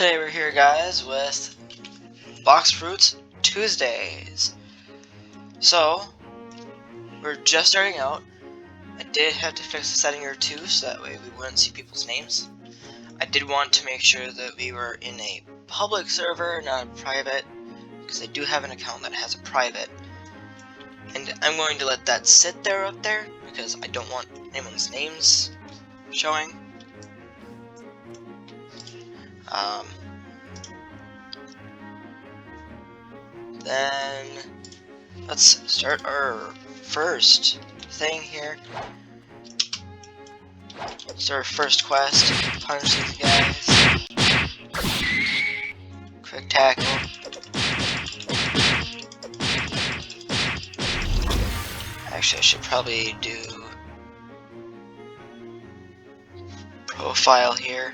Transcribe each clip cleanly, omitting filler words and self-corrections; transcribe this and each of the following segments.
Today we're here, guys, with Blox Fruits Tuesdays. So, we're just starting out. I did have to fix a setting or two so that way we wouldn't see people's names. I did want to make sure that we were in a public server, not a private, because I do have an account that has a private. And I'm going to let that sit there up there because I don't want anyone's names showing. Then let's start our first thing here. It's our first quest. Punch these guys. Quick tackle. Actually, I should probably do profile here.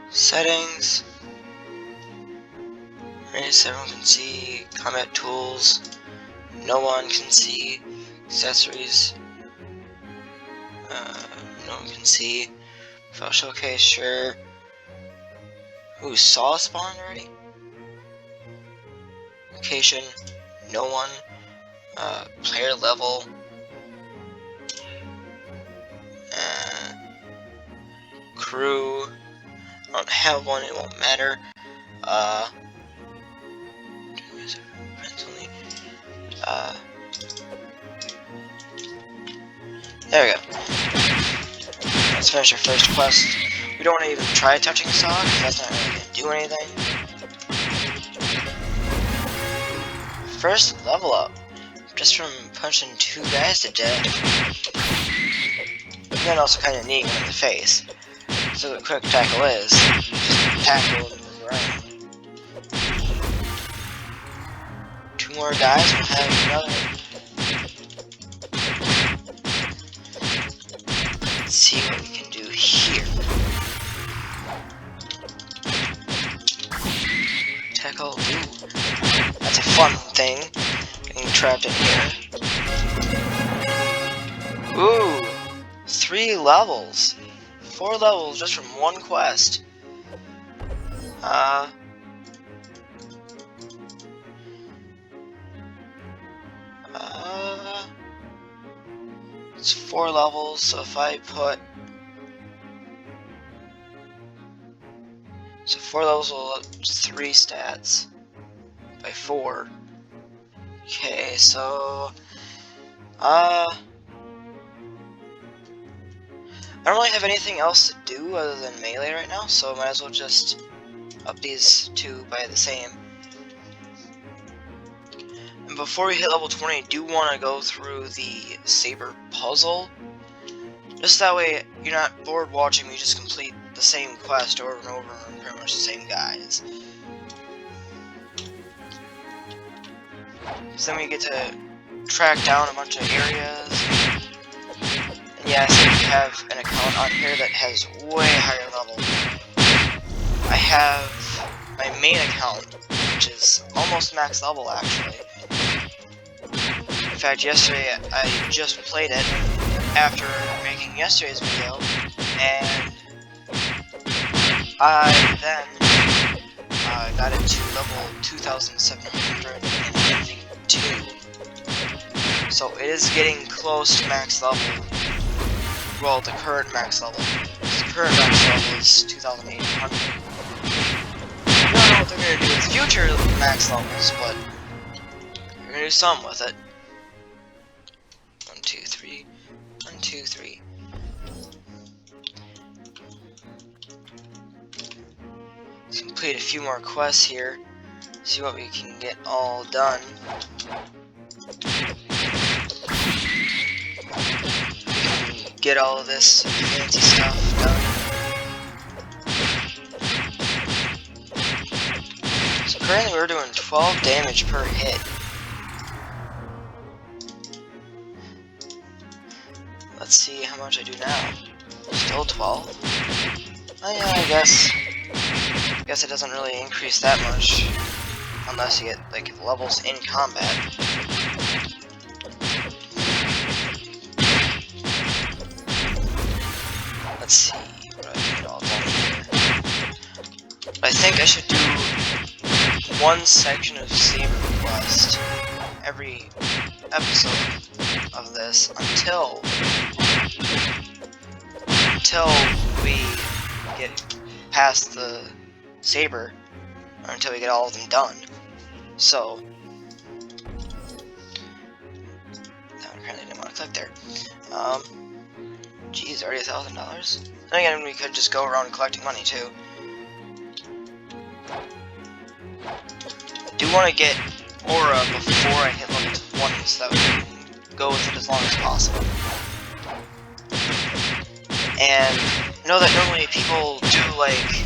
Settings. Race, everyone can see. Combat tools. No one can see. Accessories. No one can see. File showcase, sure. Ooh, saw spawned already? Location. No one. Player level. Crew. I don't have one, it won't matter. There we go. Let's finish our first quest. We don't want to even try touching Saw, because that's not really going to do anything. First level up. Just from punching two guys to death. And then also kind of kneeing him in the face. So the quick tackle is just tackle and move around. Two more guys will have another. Let's see what we can do here. Tackle. Ooh, that's a fun thing. Getting trapped in here. Ooh, 3 levels. 4 levels just from one quest. It's 4 levels, so if I put... So 4 levels will up 3 stats. By 4. Okay, so... I don't really have anything else to do other than melee right now, so I might as well just up these two by the same. And before we hit level 20, I do want to go through the saber puzzle. Just that way you're not bored watching me just complete the same quest over and over and pretty much the same guys. So then we get to track down a bunch of areas. Yes, I have an account on here that has way higher level. I have my main account, which is almost max level actually. In fact, yesterday I just played it after making yesterday's video, and I then got it to level 2,792. So it is getting close to max level. Well, the current max level. The current max level is 2,800. I don't know what they're going to do with future max levels, but they're going to do some with it. 1, 2, 3. 1, 2, 3. Let's complete a few more quests here. See what we can get all done. Get all of this fancy stuff done. So currently we're doing 12 damage per hit. Let's see how much I do now. Still 12? Oh yeah, I guess it doesn't really increase that much. Unless you get, like, levels in combat. Let's see what I can get all done here. I think I should do one section of Saber Quest every episode of this until we get past the Saber, or until we get all of them done. So that one apparently didn't want to click there. Geez, already $1,000. Then again, we could just go around collecting money too. I do want to get Aura before I hit level 20, so that we can go with it as long as possible. And I know that normally people do like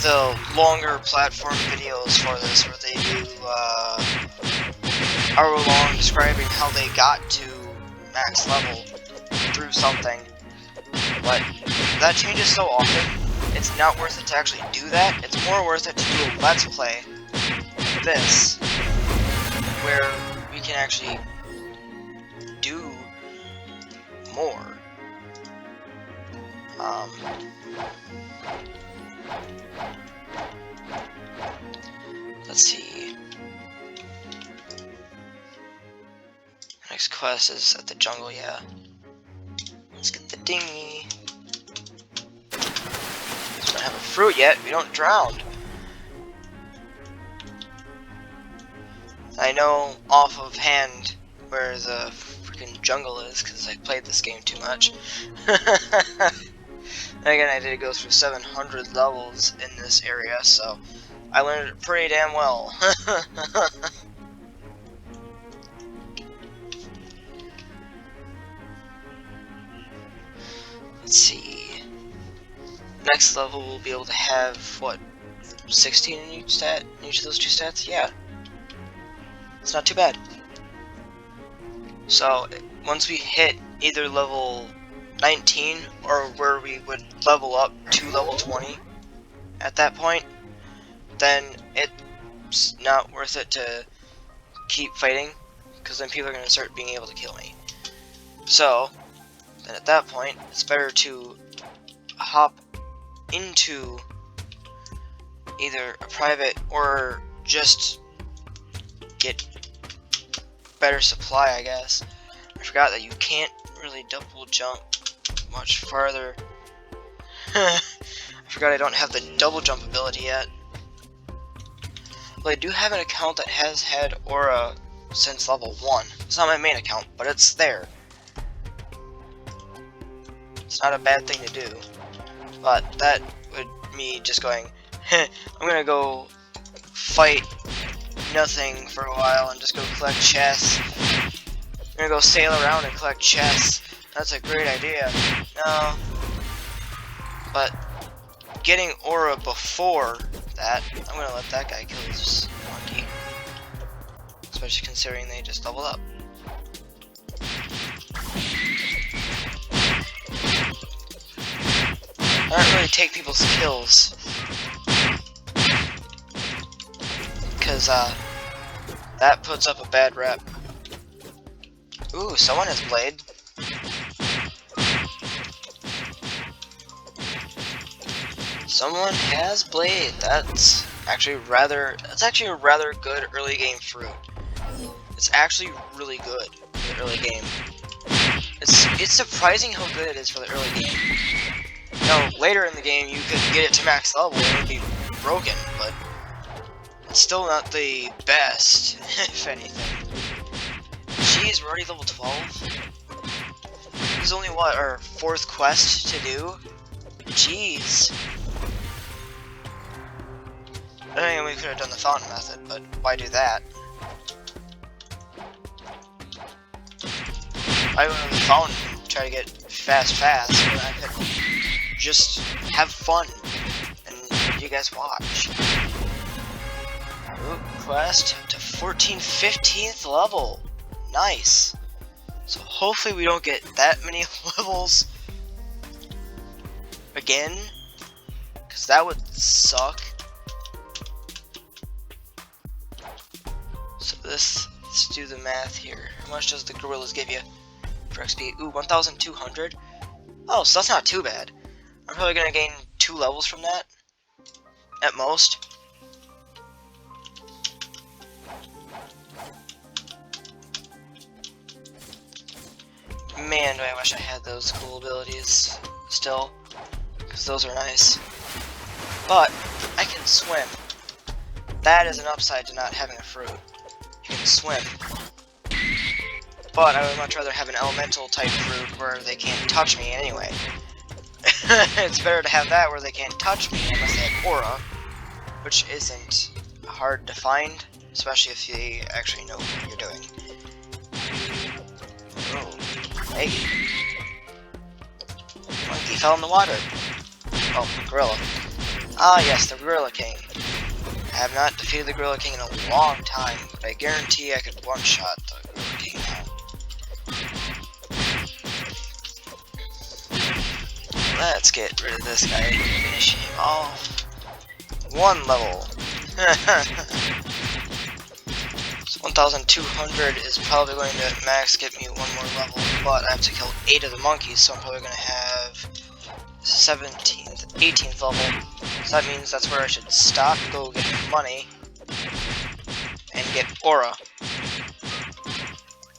the longer platform videos for this, where they do hour long describing how they got to max level through something. But that changes so often, it's not worth it to actually do that. It's more worth it to do a let's play like this, where we can actually do more. Let's see. Next quest is at the jungle, yeah. Let's get the dinghy. We don't have a fruit yet, we don't drown. I know off of hand where the freaking jungle is, because I played this game too much. And again, I did go through 700 levels in this area, so I learned it pretty damn well. Let's see. Next level we'll be able to have, what, 16 in each stat? In each of those two stats? Yeah. It's not too bad. So, once we hit either level 19, or where we would level up to level 20 at that point, then it's not worth it to keep fighting, because then people are going to start being able to kill me. So, then at that point, it's better to hop into either a private or just get better supply, I guess. I forgot that you can't really double jump much farther. I forgot I don't have the double jump ability yet. But I do have an account that has had Aura since level 1. It's not my main account, but it's there. It's not a bad thing to do. But that would me just going, I'm gonna go fight nothing for a while and just go collect chests. I'm gonna go sail around and collect chests. That's a great idea. No. But getting Aura before that, I'm gonna let that guy kill his monkey. Especially considering they just leveled up. I don't really take people's kills, because that puts up a bad rep. Ooh, someone has Blade. Someone has Blade. That's actually a rather good early game fruit. It's actually really good for the early game. It's surprising how good it is for the early game. Now, later in the game, you could get it to max level and it would be broken, but it's still not the best, if anything. Jeez, we're already level 12? This is only, what, our 4th quest to do? Jeez. I mean, we could have done the fountain method, but why do that? I went on the fountain, try to get fast, when I could just have fun, and you guys watch. Ooh, quest to 15th level. Nice. So hopefully we don't get that many levels again, because that would suck. So let's do the math here. How much does the gorillas give you for XP? Ooh, 1,200. Oh, so that's not too bad. I'm probably gonna gain 2 levels from that, at most. Man, do I wish I had those cool abilities still, because those are nice. But I can swim. That is an upside to not having a fruit. You can swim. But I would much rather have an elemental type fruit where they can't touch me anyway. It's better to have that where they can't touch me unless they have aura, which isn't hard to find, especially if you actually know what you're doing. Oh, hey. Monkey fell in the water. Oh, gorilla. Ah yes, the Gorilla King. I have not defeated the Gorilla King in a long time, but I guarantee I could one-shot the Gorilla King now. Let's get rid of this guy and finish him off. 1 level. So 1,200 is probably going to max get me 1 more level, but I have to kill 8 of the monkeys, so I'm probably going to have 17th, 18th level. So that means that's where I should stop, go get money, and get aura,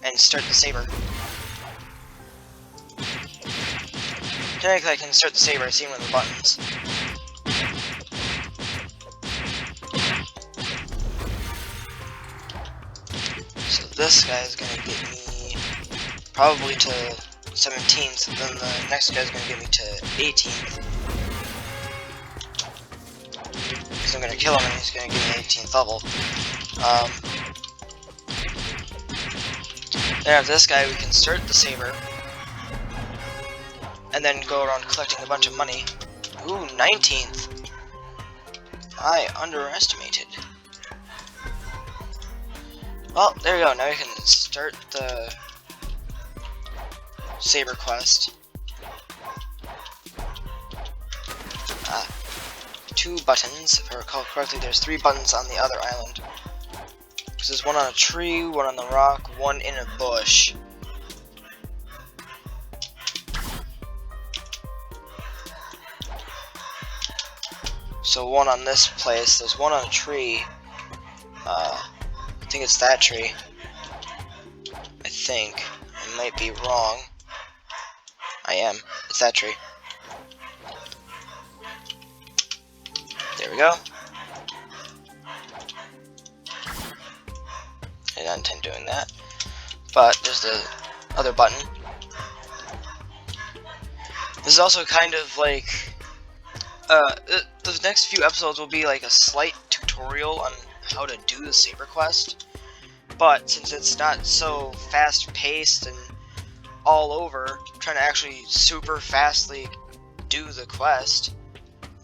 and start the saber. Technically I can start the saber, I see one of the buttons. So this guy is going to get me probably to 17th, and then the next guy is going to get me to 18th. Because I'm going to kill him and he's going to give me 18th level. Then after this guy we can start the saber. And then go around collecting a bunch of money. Ooh, 19th. I underestimated. Well, there we go. Now we can start the saber quest. 2 buttons. If I recall correctly, there's 3 buttons on the other island. There's 1 on a tree, 1 on the rock, 1 in a bush. So 1 on this place, there's 1 on a tree. I think it's that tree. I think. I might be wrong. I am. It's that tree. There we go. I did not intend doing that. But there's the other button. This is also kind of like... the next few episodes will be like a slight tutorial on how to do the saber quest, but since it's not so fast-paced and all over, trying to actually super fastly do the quest,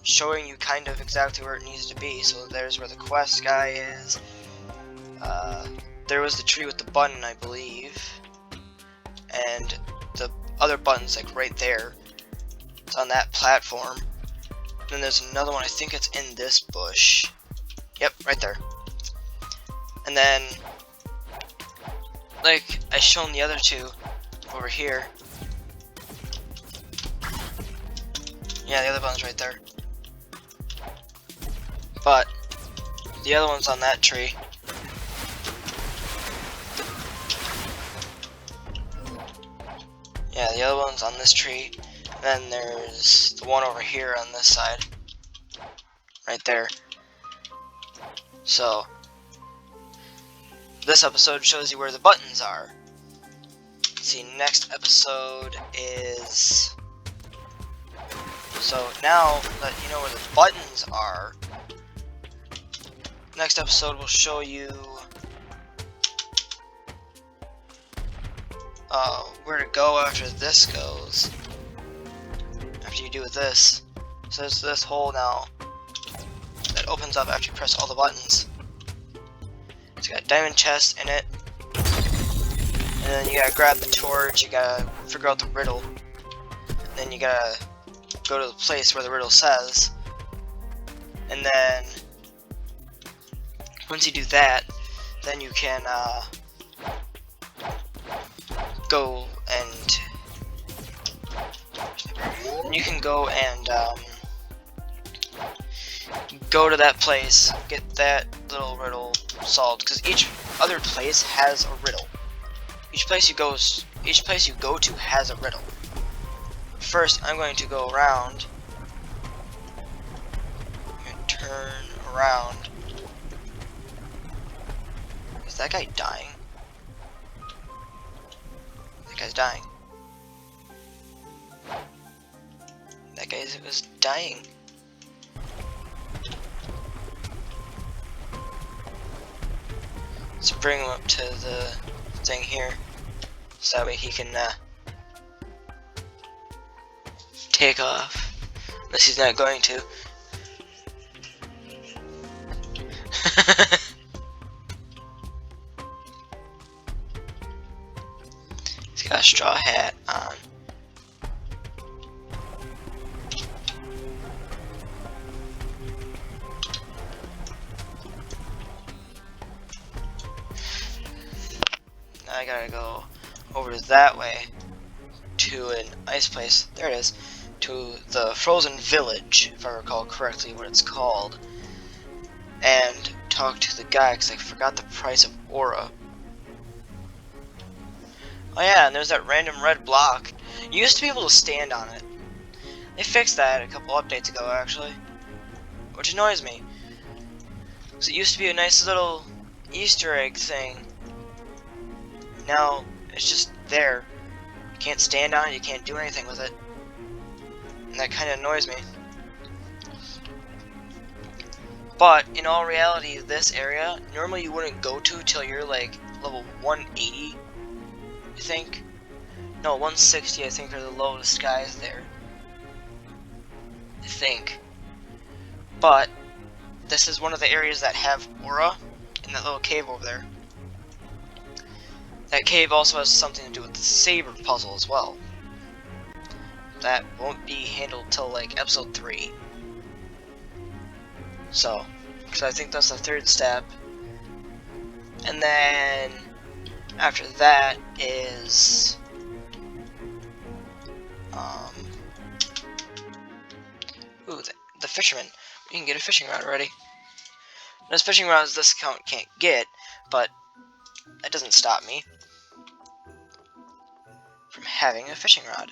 showing you kind of exactly where it needs to be. So there's where the quest guy is. There was the tree with the button, I believe, and the other button's like right there. It's on that platform. Then there's another one, I think it's in this bush. Yep, right there. And then, like I shown the other 2 over here. Yeah, the other button's right there. But the other one's on that tree. Yeah, the other one's on this tree. Then there's the one over here on this side. Right there. So, this episode shows you where the buttons are. Let's see, next episode is... So, now that you know where the buttons are, next episode will show you where to go after this goes. After you do this. So there's this hole now that opens up after you press all the buttons. It's got a diamond chest in it. And then you gotta grab the torch, you gotta figure out the riddle. And then you gotta go to the place where the riddle says. And then once you do that, then you can go and And you can go and go to that place, get that little riddle solved, because each other place has a riddle. Each place you go to has a riddle. First, I'm going to go around. I'm going to turn around. Is that guy dying? That guy's dying. That guy was dying. Let's bring him up to the thing here, so that way he can take off. Unless he's not going to. He's got a straw hat on. Now I gotta go over that way to an ice place. There it is. To the Frozen Village, if I recall correctly what it's called. And talk to the guy, because I forgot the price of aura. Oh yeah, and there's that random red block. You used to be able to stand on it. They fixed that a couple updates ago, actually. Which annoys me. Because it used to be a nice little Easter egg thing. Now, it's just there. You can't stand on it, you can't do anything with it. And that kind of annoys me. But, in all reality, this area, normally you wouldn't go to till you're like level 180, I think. No, 160 I think are the lowest guys there. I think. But, this is one of the areas that have aura in that little cave over there. That cave also has something to do with the saber puzzle as well. That won't be handled till like episode 3. So I think that's the third step. And then after that is ooh, the fisherman. You can get a fishing rod already. Those fishing rods this account can't get, but that doesn't stop me from having a fishing rod.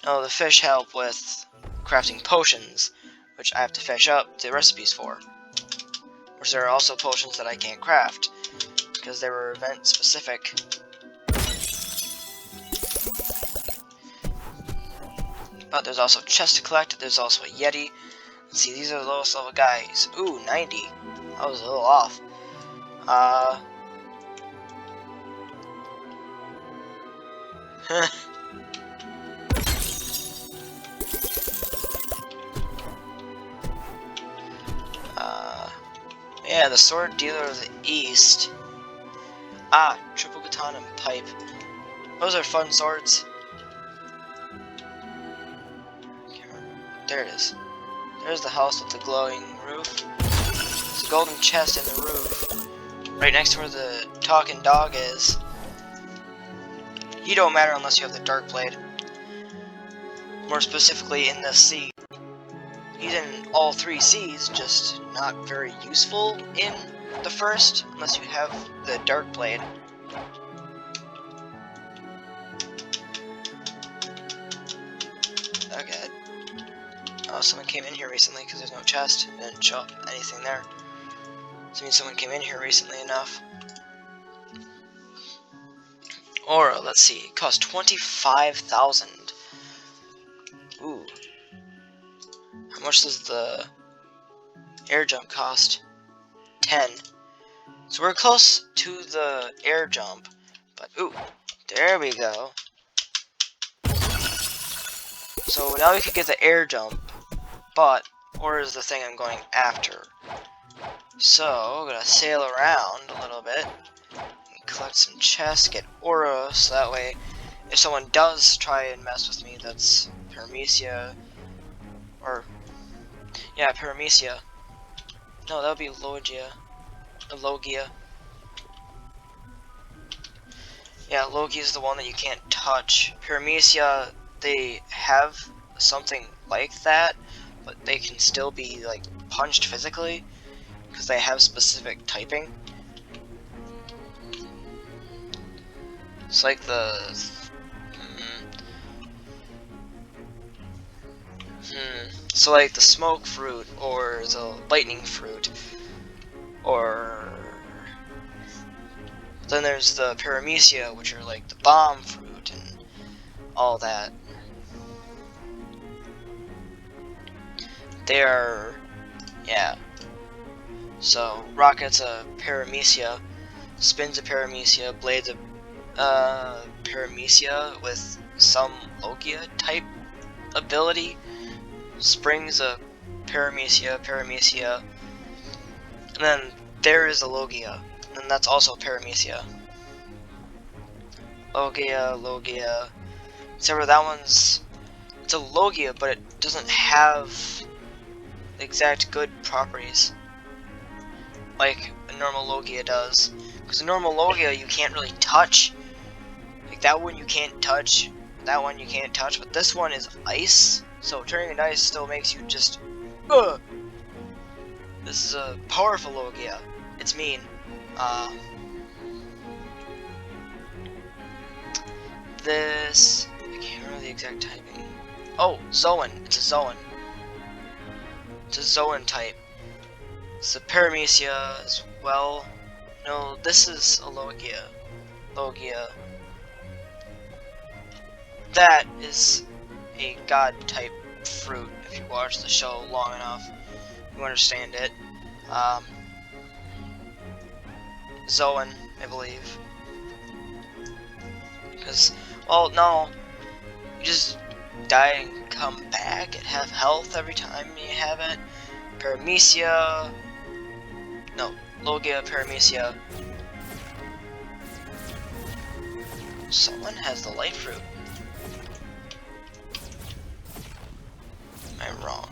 Now the fish help with crafting potions, which I have to fish up the recipes for. Which there are also potions that I can't craft, because they were event specific. But there's also chests to collect, there's also a Yeti. Let's see, these are the lowest level guys. Ooh, 90. I was a little off. Yeah, the sword dealer of the east. Ah, triple katana and pipe. Those are fun swords. There it is. There's the house with the glowing roof. There's a golden chest in the roof. Right next to where the talking dog is. He don't matter unless you have the dark blade. More specifically in the sea. He's in all 3 seas, just not very useful in the first, unless you have the dark blade. Okay. Oh, someone came in here recently because there's no chest. It didn't show up anything there. So it means someone came in here recently enough. Aura, let's see. It costs 25,000. Ooh. How much does the air jump cost? 10. So we're close to the air jump. But, ooh. There we go. So now we could get the air jump. But, aura is the thing I'm going after. So, we're gonna sail around a little bit. And collect some chests, get aura, so that way, if someone does try and mess with me, that's Paramecia. Or, yeah, Paramecia. No, that would be Logia. Logia. Yeah, Logia is the one that you can't touch. Paramecia, they have something like that, but they can still be like punched physically because they have specific typing. It's like the so like the smoke fruit or the lightning fruit, or then there's the paramecia, which are like the bomb fruit and all that. They are, yeah. So rocket's a paramecia, spin's a paramecia, blade's a paramecia with some Logia type ability. Spring's a paramecia, and then there is a Logia, and that's also paramecia. Logia, except for that one's, it's a Logia, but it doesn't have the exact good properties like a normal Logia does. Because a normal Logia you can't really touch. Like that one you can't touch, that one you can't touch, but this one is ice, so turning into ice still makes you just This is a powerful Logia. It's mean. This, I can't remember the exact typing. Oh, Zoan. It's a Zoan. It's a Zoan type. It's a paramecia as well. No, this is a Logia. That is a god type fruit. If you watch the show long enough, you understand it. Zoan, I believe. Because, well, no, you just die and come back and have health every time you have it. Paramecia, no, Logia, paramecia. Someone has the light fruit. Am I wrong?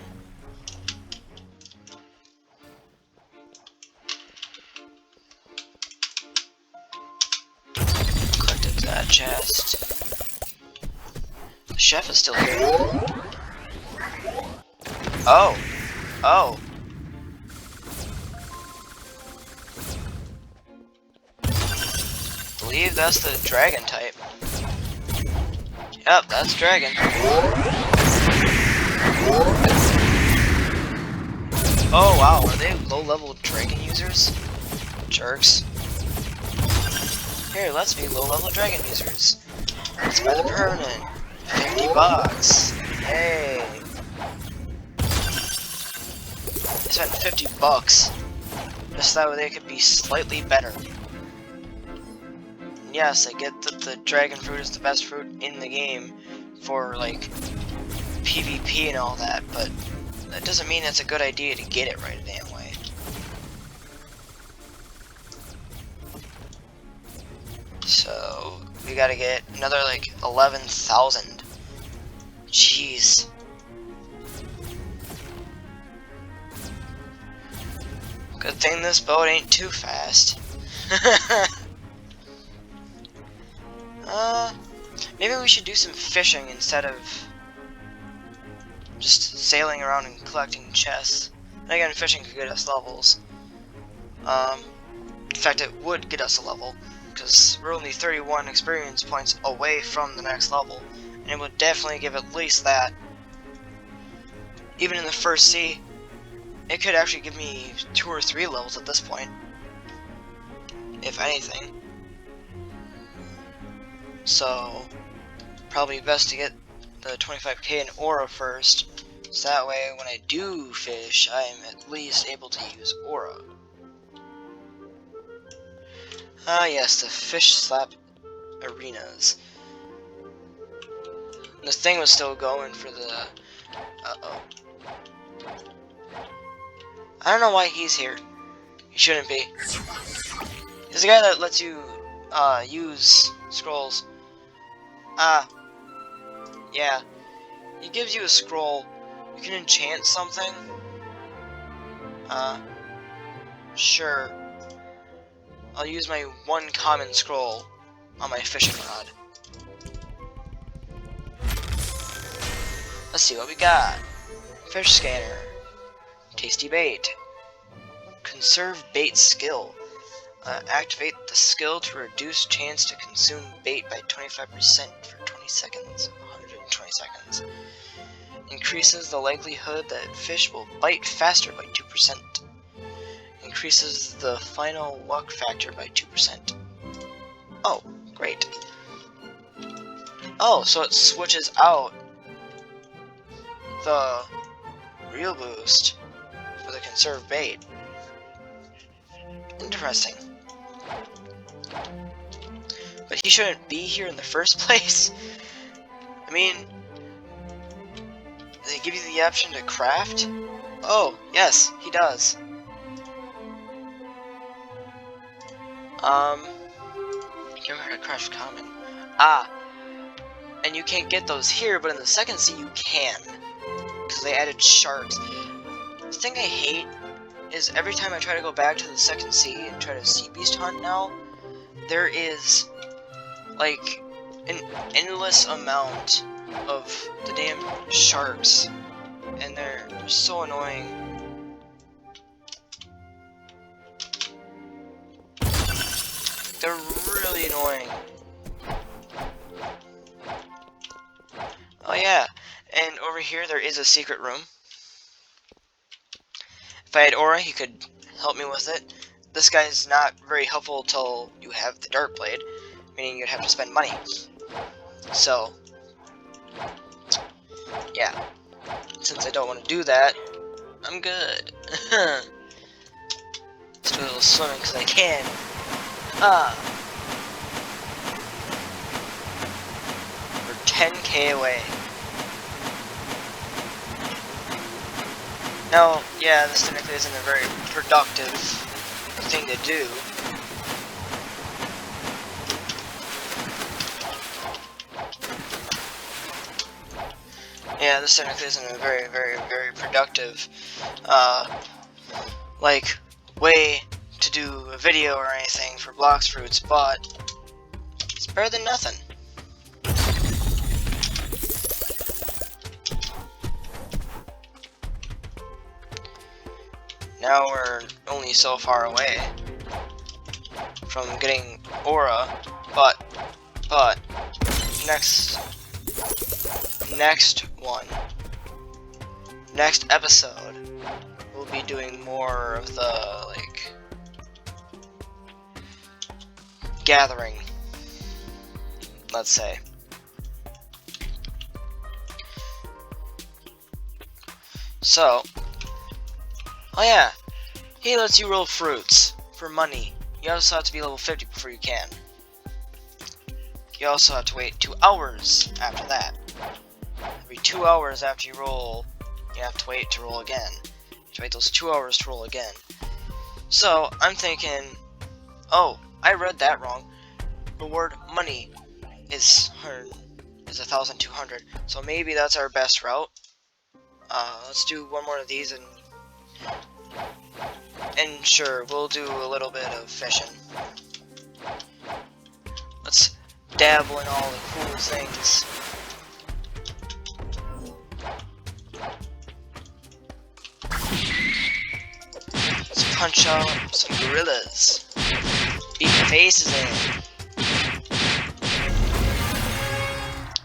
Collected that chest. The chef is still here. Oh. Oh. I believe that's the dragon type. Yep, that's dragon. Oh wow, are they low-level dragon users? Jerks. Here, let's be low-level dragon users. Let's buy the permanent. $50. Hey. I spent $50. Just that way they could be slightly better. And yes, I get that the dragon fruit is the best fruit in the game for like PvP and all that, but that doesn't mean it's a good idea to get it right a damn way. So we gotta get another like 11,000. Jeez. Good thing this boat ain't too fast. Maybe we should do some fishing instead of just sailing around and collecting chests. And again, fishing could get us levels. In fact, it would get us a level, because we're only 31 experience points away from the next level, and it would definitely give at least that. Even in the first sea, it could actually give me 2 or 3 levels at this point, if anything. So, probably best to get the 25k in aura first, so that way when I do fish, I am at least able to use aura. Ah yes, the fish slap arenas. The thing was still going for the... Uh-oh. I don't know why he's here. He shouldn't be. He's the guy that lets you use scrolls. Yeah. He gives you a scroll. You can enchant something. Sure. I'll use my one common scroll on my fishing rod. Let's see what we got. Fish scanner. Tasty bait. Conserve bait skill. Activate the skill to reduce chance to consume bait by 25% for 20 seconds. 120 seconds. Increases the likelihood that fish will bite faster by 2%. Increases the final luck factor by 2%. Oh, great. Oh, so it switches out the real boost for the conserve bait. Interesting. But he shouldn't be here in the first place. I mean, they give you the option to craft? Oh, yes, he does. Give her a craft common. Ah, and you can't get those here, but in the second sea you can. Because they added sharks. The thing I hate is every time I try to go back to the second sea and try to sea beast hunt now, there is like an endless amount of the damn sharks, and they're so annoying. They're really annoying. Oh yeah, and over here there is a secret room. If I had Aura, he could help me with it. This guy's not very helpful till you have the Dark Blade, meaning you'd have to spend money. So, yeah. Since I don't want to do that, I'm good. Let's do a little swimming because I can. We're 10k away. Now, yeah, this technically isn't a very productive thing to do. Yeah, this technically isn't a very, very, very productive, like, way to do a video or anything for Blox fruits, but it's better than nothing. Now we're only so far away from getting Aura, but next episode we'll be doing more of the like gathering, let's say. So, oh yeah, he lets you roll fruits for money. You also have to be level 50 before you can. You also have to wait 2 hours after that. Every 2 hours after you roll, you have to wait to roll again. You have to wait those 2 hours to roll again. So, I'm thinking, oh, I read that wrong. Reward money is 1,200. So maybe that's our best route. Let's do one more of these and sure, we'll do a little bit of fishing. Let's dabble in all the cool things. Let's punch out some gorillas. Beat the faces in.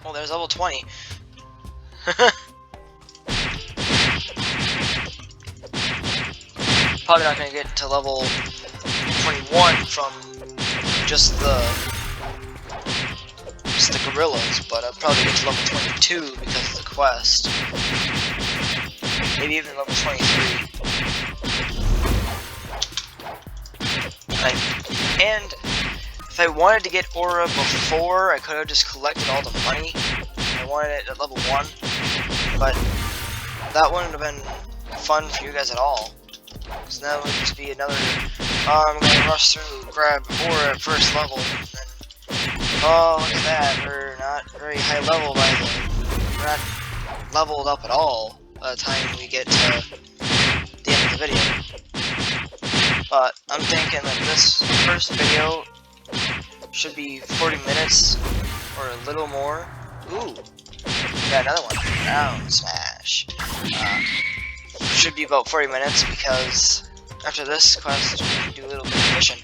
Oh, there's level 20. Probably not gonna get to level 21 from just the gorillas, but I'll probably get to level 22 because of the quest. Maybe even level 23. And if I wanted to get Aura before, I could have just collected all the money. I wanted it at level 1, but that wouldn't have been fun for you guys at all. So that would just be another, I'm gonna rush through, grab Aura at first level, and then, oh, look at that, we're not very high level by the, we're not leveled up at all by the time we get to the end of the video. But I'm thinking that this first video should be 40 minutes, or a little more. Ooh, got another one. Round smash. Should be about 40 minutes because after this quest, we can do a little bit of fishing.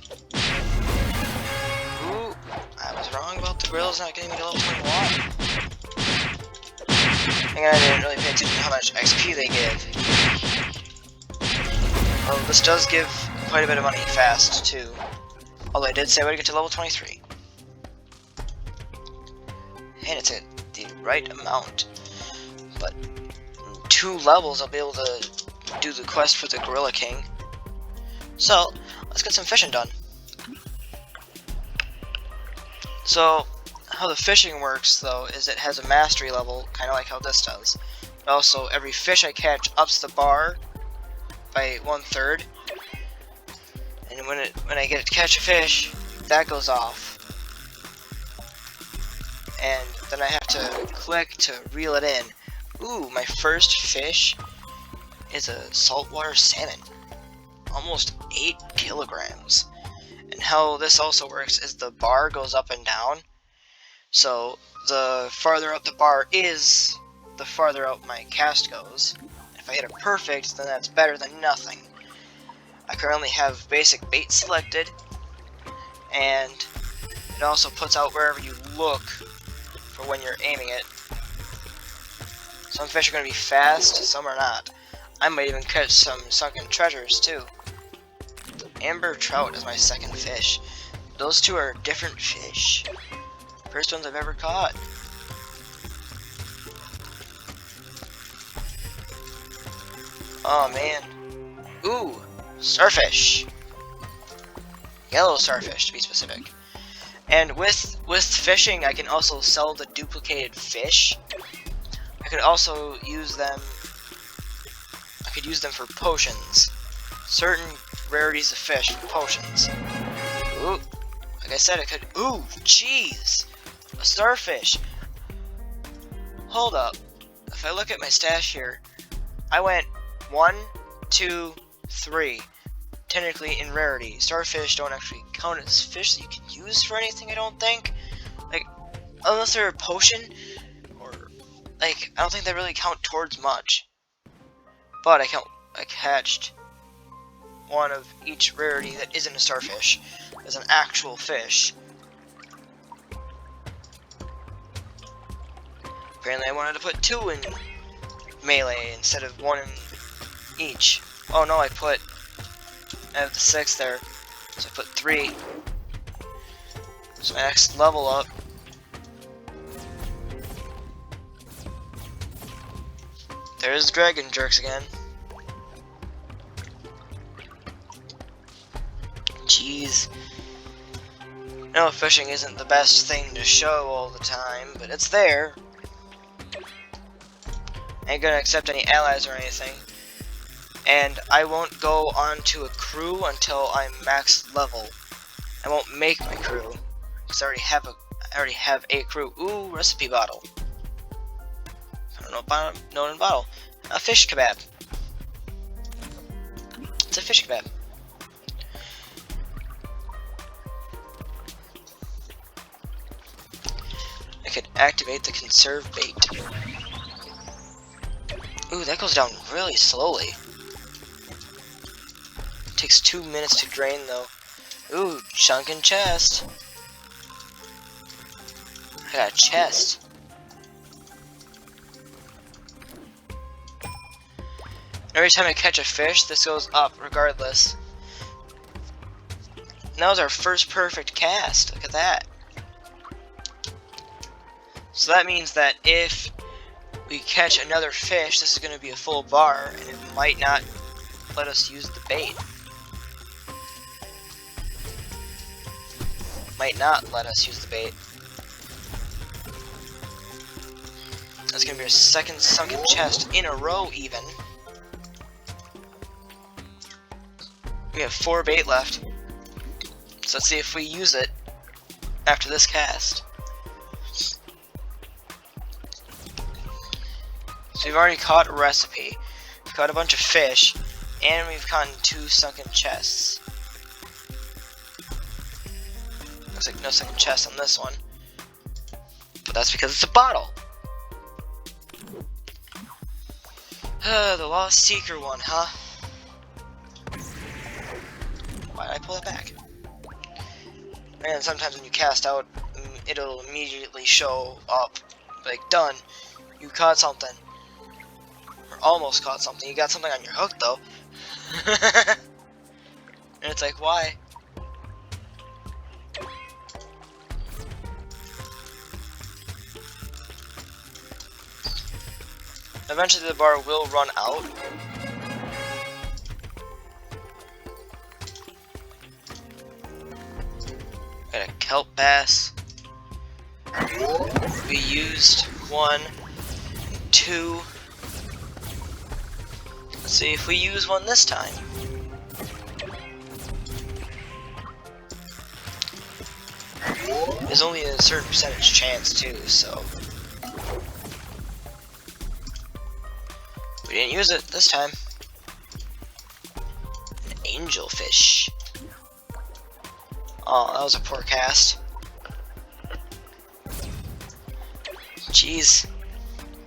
Ooh, I was wrong about the grills not getting me to level 21. And I didn't really pay attention to how much XP they give. Well, this does give quite a bit of money fast, too. Although I did say I would get to level 23. And it's at the right amount. But in 2 levels, I'll be able to do the quest for the Gorilla King. So, let's get some fishing done. So, how the fishing works, though, is it has a mastery level, kind of like how this does. But also, every fish I catch ups the bar by 1/3. And when I get to catch a fish, that goes off. And then I have to click to reel it in. Ooh, my first fish is a saltwater salmon. Almost 8 kilograms. And how this also works is the bar goes up and down. So the farther out the bar is, the farther out my cast goes. If I hit a perfect, then that's better than nothing. I currently have basic bait selected, and it also puts out wherever you look for when you're aiming it. Some fish are going to be fast, some are not. I might even catch some sunken treasures too. Amber trout is my second fish. Those two are different fish. First ones I've ever caught. Oh man. Ooh, starfish. Yellow starfish to be specific. And with fishing, I can also sell the duplicated fish. I could also use them. I could use them for potions. Certain rarities of fish for potions. Ooh, like I said, I could. Ooh, jeez, a starfish. Hold up. If I look at my stash here, I went 1, 2, 3. Technically in rarity. Starfish don't actually count as fish that you can use for anything, I don't think. Like, unless they're a potion, or, like, I don't think they really count towards much. But I catched one of each rarity that isn't a starfish as an actual fish. Apparently I wanted to put 2 in melee instead of 1 in each. Oh no, I have the 6 there, so I put 3. So my next level up. There's Dragon Jerks again. Jeez. No, fishing isn't the best thing to show all the time, but it's there. I ain't gonna accept any allies or anything. And I won't go onto a crew until I'm max level. I won't make my crew, because I already have a crew. Ooh, recipe bottle. I don't know about known in bottle. A fish kebab. It's a fish kebab. I could activate the conserve bait. Ooh, that goes down really slowly. Takes 2 minutes to drain though. Ooh, sunken chest. I got a chest. Every time I catch a fish, this goes up regardless. That was our first perfect cast. Look at that. So that means that if we catch another fish, this is going to be a full bar, and it might not let us use the bait. Might not let us use the bait. That's going to be our second sunken chest in a row even. We have 4 bait left. So let's see if we use it after this cast. So we've already caught a recipe, we've caught a bunch of fish, and we've caught 2 sunken chests. Looks like no sunken chest on this one. But that's because it's a bottle. The Lost Seeker one, huh? Why did I pull it back? And sometimes when you cast out, it'll immediately show up, like, done. You caught something. Or almost caught something. You got something on your hook, though. And it's like, why? Eventually the bar will run out. Got a kelp bass. We used 1, 2. Let's see if we use one this time. There's only a certain percentage chance too, so we didn't use it this time. An angelfish. Oh, that was a poor cast. Jeez,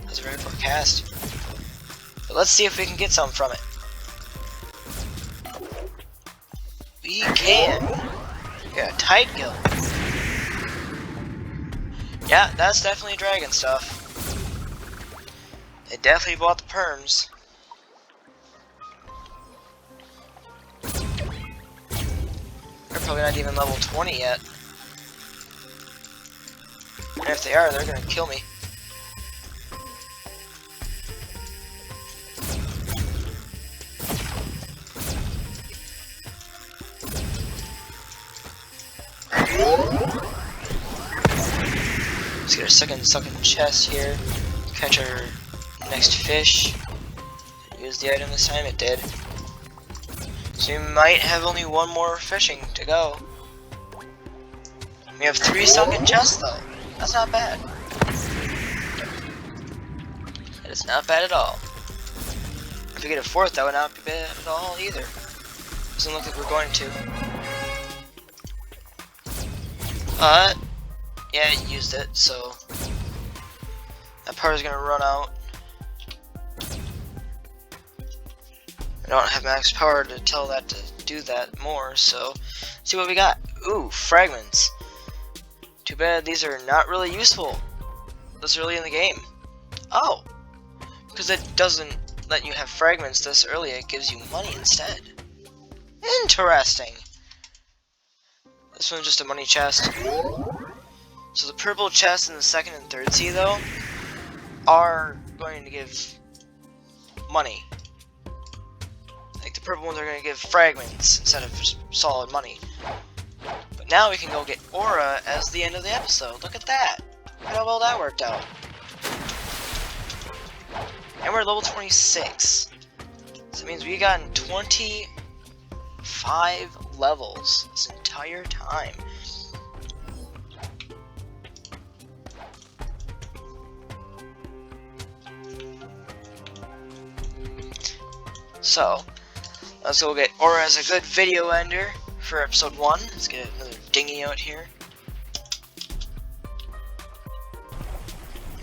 that was a very poor cast. But let's see if we can get some from it. We can. We got a tide gill. Yeah, that's definitely dragon stuff. They definitely bought the perms. They're probably not even level 20 yet. And if they are, they're gonna kill me. Let's get our second chest here. Catch our next fish. Use the item this time, it did. So we might have only one more fishing to go. We have 3 sunken chests though. That's not bad. That is not bad at all. If we get a 4th, that would not be bad at all either. Doesn't look like we're going to. But yeah, it used it, so that part is gonna run out. I don't have max power to tell that to do that more, so let's see what we got. Ooh, fragments. Too bad these are not really useful this early in the game. Oh, because it doesn't let you have fragments this early, it gives you money instead. Interesting. This one's just a money chest. So the purple chests in the 2nd and 3rd sea, though, are going to give money. Like the purple ones are going to give fragments instead of just solid money. But now we can go get aura as the end of the episode. Look at that. Look at how well that worked out. And we're level 26. So it means we gotten 25 levels this entire time. So, let's go get aura as a good video ender for episode 1. Let's get another dinghy out here.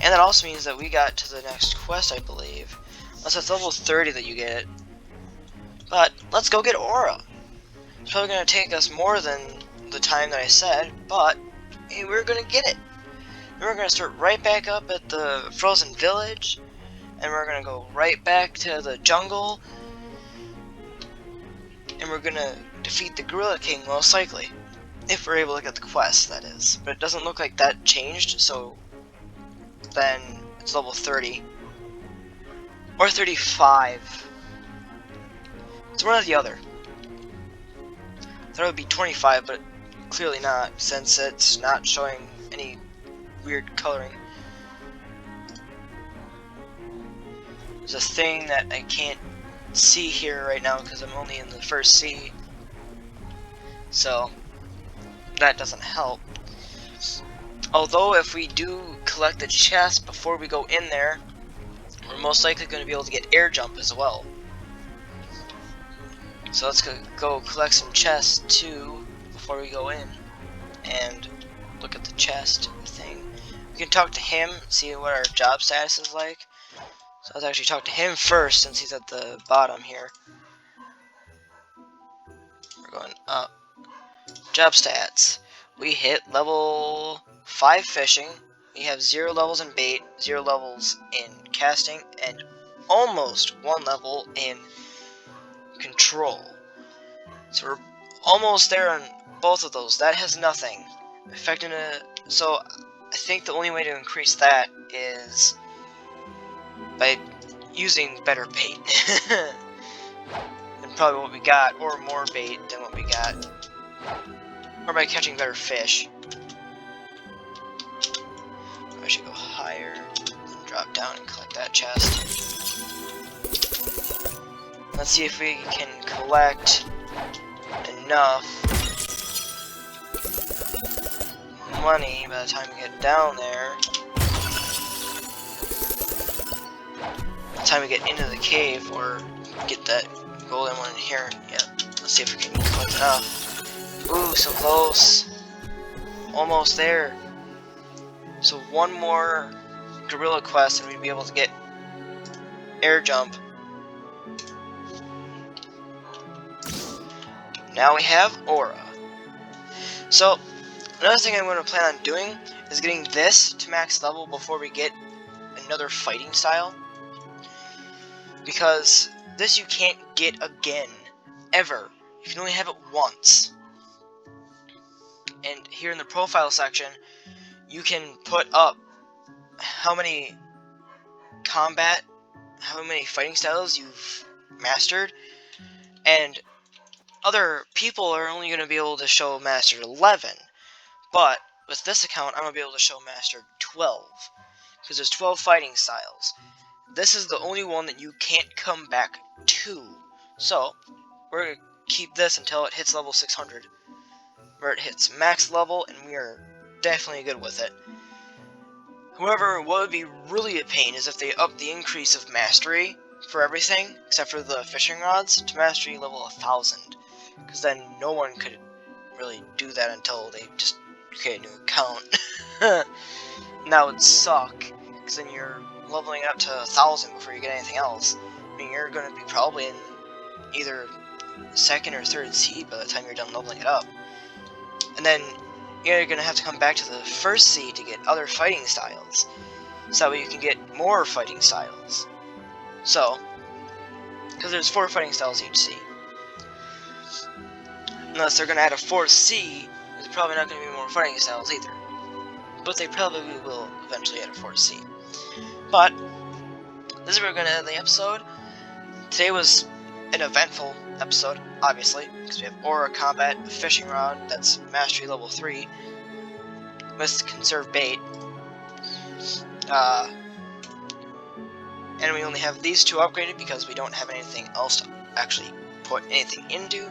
And that also means that we got to the next quest, I believe. Unless it's level 30 that you get it. But, let's go get aura. It's probably going to take us more than the time that I said, but hey, we're going to get it. And we're going to start right back up at the frozen village. And we're going to go right back to the jungle. And we're gonna defeat the Gorilla King, most likely. If we're able to get the quest, that is. But it doesn't look like that changed, so then it's level 30. Or 35. It's one or the other. I thought it would be 25, but clearly not, since it's not showing any weird coloring. There's a thing that I can't see here right now because I'm only in the 1st sea, so that doesn't help. Although if we do collect the chest before we go in there, we're most likely going to be able to get air jump as well. So let's go collect some chests too before we go in and look at the chest thing. We can talk to him, see what our job status is like. So let's actually talk to him first since he's at the bottom here. We're going up. Job stats. We hit level 5 fishing. We have 0 levels in bait, 0 levels in casting, and almost 1 level in control. So we're almost there on both of those. That has nothing. Affecting so I think the only way to increase that is by using better bait. Than probably what we got, or more bait than what we got. Or by catching better fish. I should go higher, then drop down and collect that chest. Let's see if we can collect enough money by the time we get down there. By the time we get into the cave, or get that golden one in here. Yeah, let's see if we can collect enough. Ooh, so close. Almost there. So one more gorilla quest and we'd be able to get air jump. Now we have aura. So another thing I'm going to plan on doing is getting this to max level before we get another fighting style. Because this you can't get again, ever. You can only have it once. And here in the profile section, you can put up how many fighting styles you've mastered, and other people are only going to be able to show mastered 11, but with this account I'm going to be able to show mastered 12, because there's 12 fighting styles. This is the only one that you can't come back to, so we're going to keep this until it hits level 600, where it hits max level, and we are definitely good with it. However, what would be really a pain is if they up the increase of mastery for everything, except for the fishing rods, to mastery level 1000. Because then no one could really do that until they just create a new account. And that would suck, because then you're leveling up to 1000 before you get anything else. I mean, you're going to be probably in either 2nd or 3rd seed by the time you're done leveling it up. And then you're going to have to come back to the 1st seed to get other fighting styles. So that way you can get more fighting styles. So, because there's 4 fighting styles each seed. Unless they're going to add a 4th seed, there's probably not going to be more fighting styles either. But they probably will eventually add a 4th seed. But, this is where we're going to end the episode. Today was an eventful episode, obviously, because we have Aura Combat, a fishing rod that's mastery level 3, with conserve bait, and we only have these 2 upgraded because we don't have anything else to actually put anything into.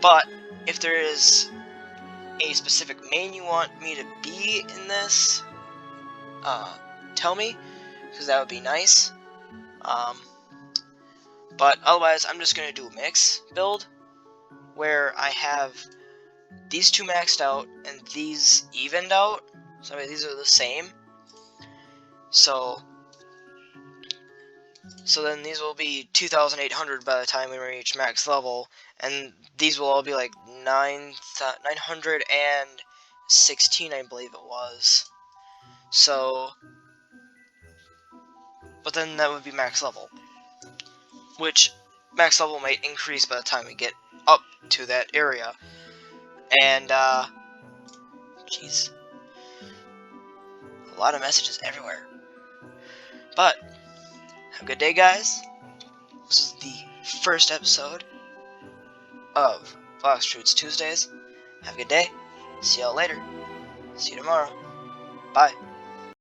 But if there is a specific main you want me to be in this, tell me, because that would be nice. But otherwise, I'm just going to do a mix build, where I have these 2 maxed out, and these evened out, so these are the same. So then these will be 2,800 by the time we reach max level, and these will all be like 916, I believe it was. So, but then that would be max level, which max level might increase by the time we get up to that area. And, jeez, a lot of messages everywhere. But, have a good day, guys. This is the first episode of Blox Fruits Tuesdays. Have a good day. See y'all later. See you tomorrow. Bye.